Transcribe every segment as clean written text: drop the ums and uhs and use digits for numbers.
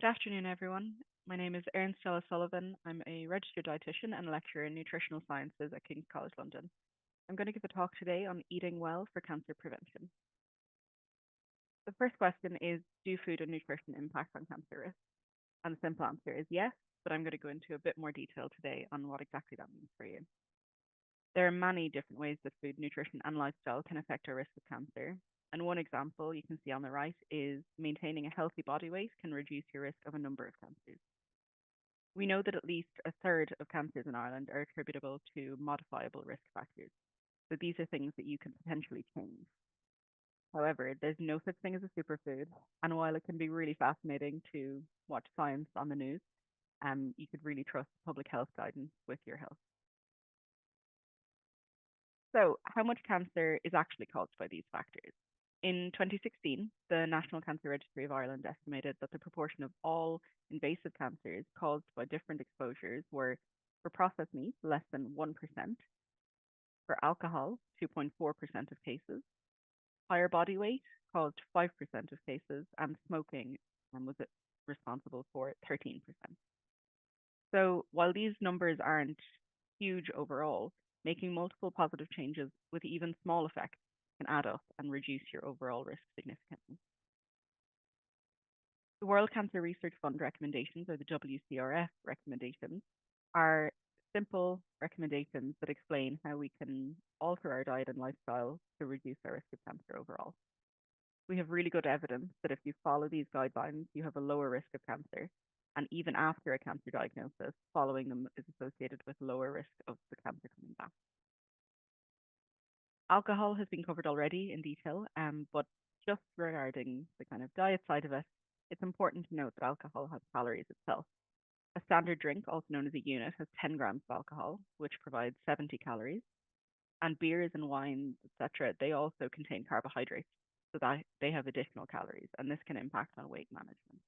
Good afternoon, everyone. My name is Erin Stella Sullivan. I'm a registered dietitian and lecturer in nutritional sciences at King's College London. I'm going to give a talk today on eating well for cancer prevention. The first question is, do food and nutrition impact on cancer risk? And the simple answer is yes, but I'm going to go into a bit more detail today on what exactly that means for you. There are many different ways that food, nutrition, and lifestyle can affect our risk of cancer. And one example you can see on the right is maintaining a healthy body weight can reduce your risk of a number of cancers. We know that at least a third of cancers in Ireland are attributable to modifiable risk factors. So these are things that you can potentially change. However, there's no such thing as a superfood. And while it can be really fascinating to watch science on the news, you could really trust public health guidance with your health. So, how much cancer is actually caused by these factors? In 2016, the National Cancer Registry of Ireland estimated that the proportion of all invasive cancers caused by different exposures were for processed meat, less than 1%, for alcohol, 2.4% of cases, higher body weight caused 5% of cases, and smoking was responsible for 13%. So while these numbers aren't huge overall, making multiple positive changes with even small effects can add up and reduce your overall risk significantly. The World Cancer Research Fund recommendations, or the WCRF recommendations, are simple recommendations that explain how we can alter our diet and lifestyle to reduce our risk of cancer overall. We have really good evidence that if you follow these guidelines, you have a lower risk of cancer. And even after a cancer diagnosis, following them is associated with lower risk of the cancer coming back. Alcohol has been covered already in detail, but just regarding the kind of diet side of it, it's important to note that alcohol has calories itself. A standard drink, also known as a unit, has 10 grams of alcohol, which provides 70 calories. And beers and wines, etc., they also contain carbohydrates, so that they have additional calories, and this can impact on weight management.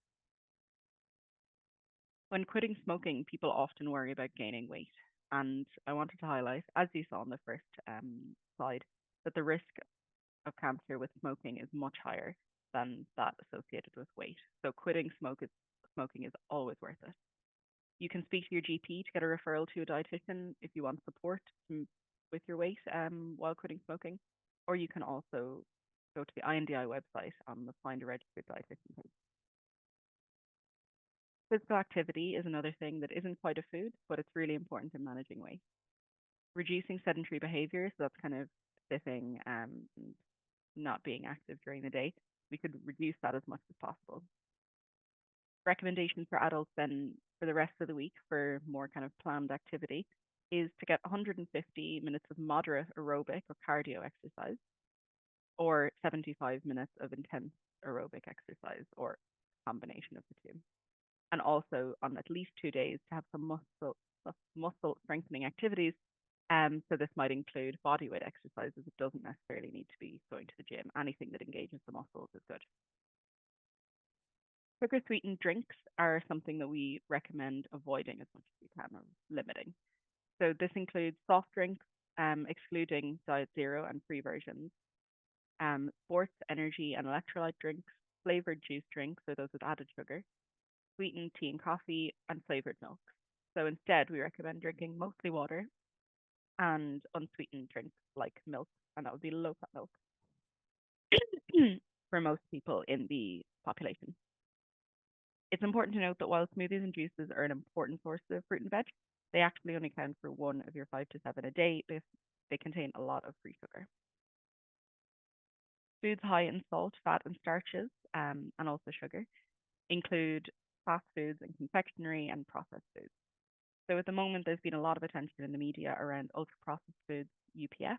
When quitting smoking, people often worry about gaining weight. And I wanted to highlight, as you saw on the first slide, that the risk of cancer with smoking is much higher than that associated with weight. So smoking is always worth it. You can speak to your GP to get a referral to a dietitian if you want support with your weight while quitting smoking, or you can also go to the INDI website on the Find a Registered Dietitian page. Physical activity is another thing that isn't quite a food, but it's really important in managing weight. Reducing sedentary behavior, so that's kind of sitting and not being active during the day, we could reduce that as much as possible. Recommendations for adults then for the rest of the week for more kind of planned activity is to get 150 minutes of moderate aerobic or cardio exercise or 75 minutes of intense aerobic exercise or combination of the two. And also on at least 2 days to have some muscle strengthening activities. So this might include body weight exercises. It doesn't necessarily need to be going to the gym. Anything that engages the muscles is good. Sugar sweetened drinks are something that we recommend avoiding as much as we can or limiting. So this includes soft drinks, excluding Diet Zero and free versions, sports, energy, and electrolyte drinks, flavored juice drinks, so those with added sugar, sweetened tea and coffee, and flavored milk. So instead, we recommend drinking mostly water and unsweetened drinks like milk, and that would be low fat milk for most people in the population. It's important to note that while smoothies and juices are an important source of fruit and veg, they actually only count for one of your 5 to 7 a day if they contain a lot of free sugar. Foods high in salt, fat, and starches, and also sugar, include fast foods and confectionery and processed foods. So at the moment, there's been a lot of attention in the media around ultra processed foods, UPF.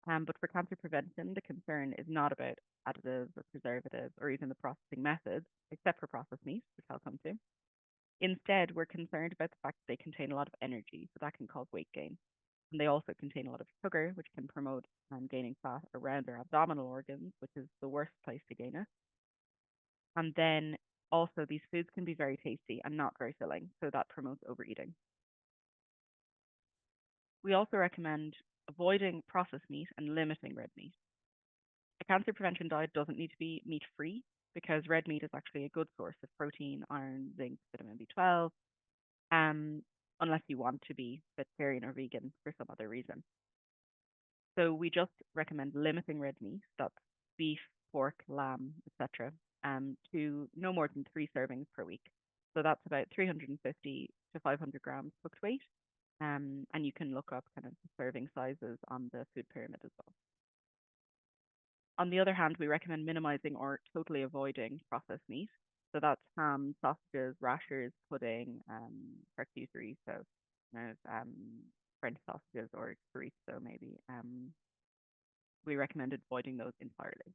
But for cancer prevention, the concern is not about additives or preservatives or even the processing methods, except for processed meat, which I'll come to. Instead, we're concerned about the fact that they contain a lot of energy, so that can cause weight gain. And they also contain a lot of sugar, which can promote gaining fat around our abdominal organs, which is the worst place to gain it. And then also, these foods can be very tasty and not very filling, so that promotes overeating. We also recommend avoiding processed meat and limiting red meat. A cancer prevention diet doesn't need to be meat free, because red meat is actually a good source of protein, iron, zinc, vitamin B12, um, unless you want to be vegetarian or vegan for some other reason. So we just recommend limiting red meat, that's beef, pork, lamb, etc., to no more than 3 servings per week. So that's about 350 to 500 grams cooked weight. And you can look up kind of the serving sizes on the food pyramid as well. On the other hand, we recommend minimizing or totally avoiding processed meat. So that's ham, sausages, rashers, pudding, charcuterie, so French sausages or chorizo maybe. We recommend avoiding those entirely.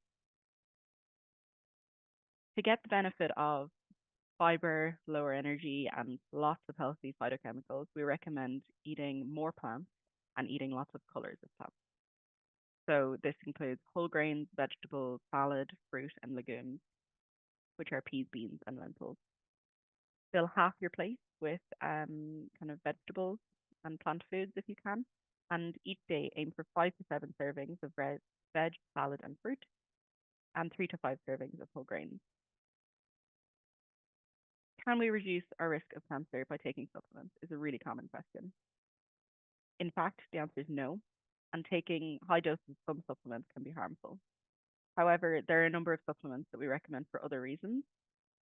To get the benefit of fiber, lower energy, and lots of healthy phytochemicals, we recommend eating more plants and eating lots of colors of plants. So this includes whole grains, vegetables, salad, fruit, and legumes, which are peas, beans, and lentils. Fill half your plate with kind of vegetables and plant foods if you can. And each day aim for 5 to 7 servings of veg, salad, and fruit, and 3 to 5 servings of whole grains. Can we reduce our risk of cancer by taking supplements? Is a really common question. In fact, the answer is no, and taking high doses of some supplements can be harmful. However, there are a number of supplements that we recommend for other reasons,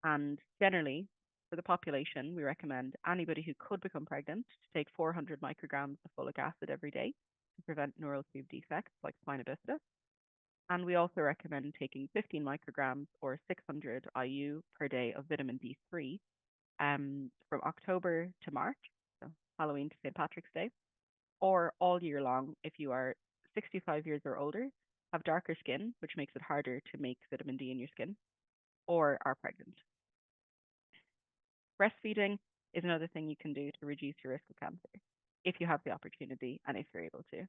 and generally, for the population, we recommend anybody who could become pregnant to take 400 micrograms of folic acid every day to prevent neural tube defects like spina bifida. And we also recommend taking 15 micrograms or 600 IU per day of vitamin D3 from October to March, so Halloween to St. Patrick's Day, or all year long if you are 65 years or older, have darker skin, which makes it harder to make vitamin D in your skin, or are pregnant. Breastfeeding is another thing you can do to reduce your risk of cancer if you have the opportunity and if you're able to.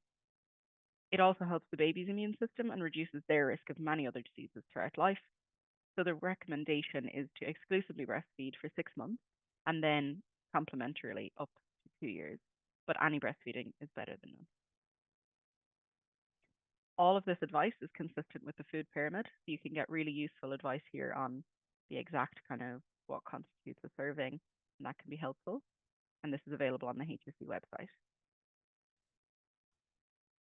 It also helps the baby's immune system and reduces their risk of many other diseases throughout life. So the recommendation is to exclusively breastfeed for 6 months and then complementarily up to 2 years. But any breastfeeding is better than none. All of this advice is consistent with the food pyramid. So you can get really useful advice here on the exact kind of what constitutes a serving, and that can be helpful. And this is available on the HSC website.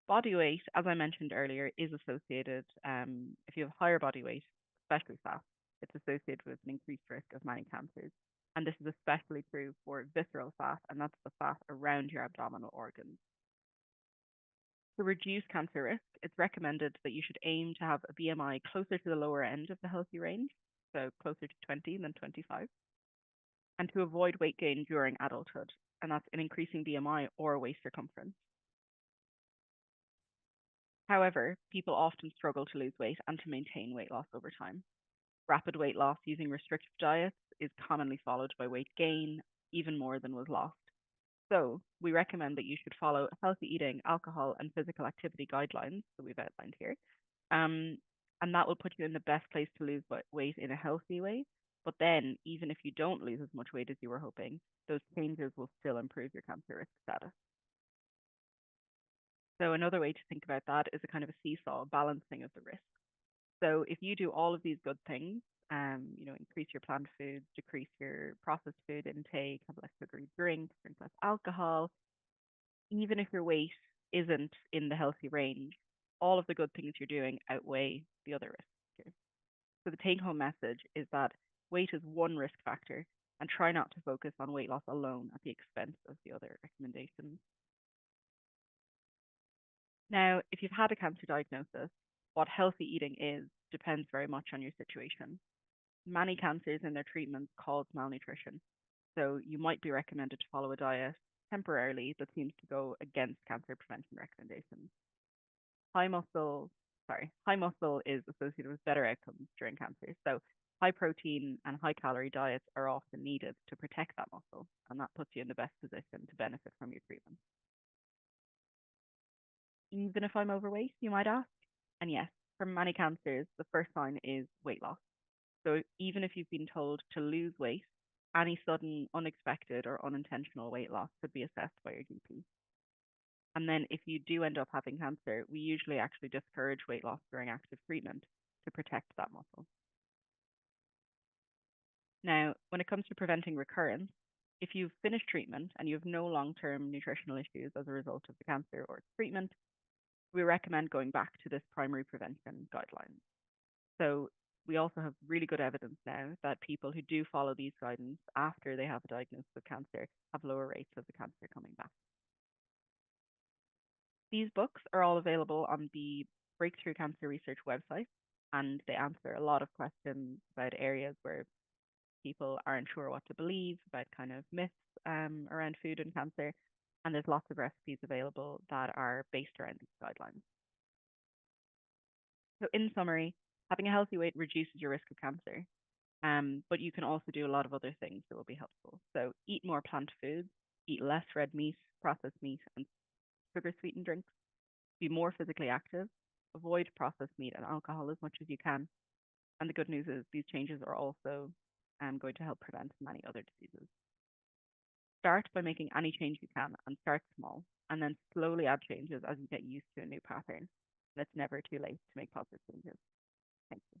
Body weight, as I mentioned earlier, is associated, if you have higher body weight, especially fat, it's associated with an increased risk of many cancers. And this is especially true for visceral fat, and that's the fat around your abdominal organs. To reduce cancer risk, it's recommended that you should aim to have a BMI closer to the lower end of the healthy range, so closer to 20 than 25, and to avoid weight gain during adulthood, and that's an increasing BMI or waist circumference. However, people often struggle to lose weight and to maintain weight loss over time. Rapid weight loss using restrictive diets is commonly followed by weight gain, even more than was lost. So, we recommend that you should follow healthy eating, alcohol, and physical activity guidelines that we've outlined here. Um, and that will put you in the best place to lose weight in a healthy way. But then, even if you don't lose as much weight as you were hoping, those changes will still improve your cancer risk status. So another way to think about that is a kind of a seesaw balancing of the risk. So if you do all of these good things, increase your plant foods, decrease your processed food intake, have less sugary drinks, drink less alcohol, even if your weight isn't in the healthy range, all of the good things you're doing outweigh the other risks here. So the take home message is that weight is one risk factor and try not to focus on weight loss alone at the expense of the other recommendations. Now, if you've had a cancer diagnosis, what healthy eating is depends very much on your situation. Many cancers and their treatments cause malnutrition, so you might be recommended to follow a diet temporarily that seems to go against cancer prevention recommendations. High muscle, high muscle is associated with better outcomes during cancer. So high protein and high calorie diets are often needed to protect that muscle, and that puts you in the best position to benefit from your treatment. Even if I'm overweight, you might ask? And yes, for many cancers, the first sign is weight loss. So even if you've been told to lose weight, any sudden, unexpected, or unintentional weight loss could be assessed by your GP. And then if you do end up having cancer, we usually actually discourage weight loss during active treatment to protect that muscle. Now, when it comes to preventing recurrence, if you've finished treatment and you have no long term nutritional issues as a result of the cancer or treatment, we recommend going back to this primary prevention guideline. So, we also have really good evidence now that people who do follow these guidance after they have a diagnosis of cancer have lower rates of the cancer coming back. These books are all available on the Breakthrough Cancer Research website, and they answer a lot of questions about areas where people aren't sure what to believe, about kind of myths around food and cancer. And there's lots of recipes available that are based around these guidelines. So, in summary, having a healthy weight reduces your risk of cancer, but you can also do a lot of other things that will be helpful. So, eat more plant foods, eat less red meat, processed meat, and sugar sweetened drinks, be more physically active, avoid processed meat and alcohol as much as you can. And the good news is these changes are also going to help prevent many other diseases. Start by making any change you can and start small, and then slowly add changes as you get used to a new pattern. And it's never too late to make positive changes. Thank you.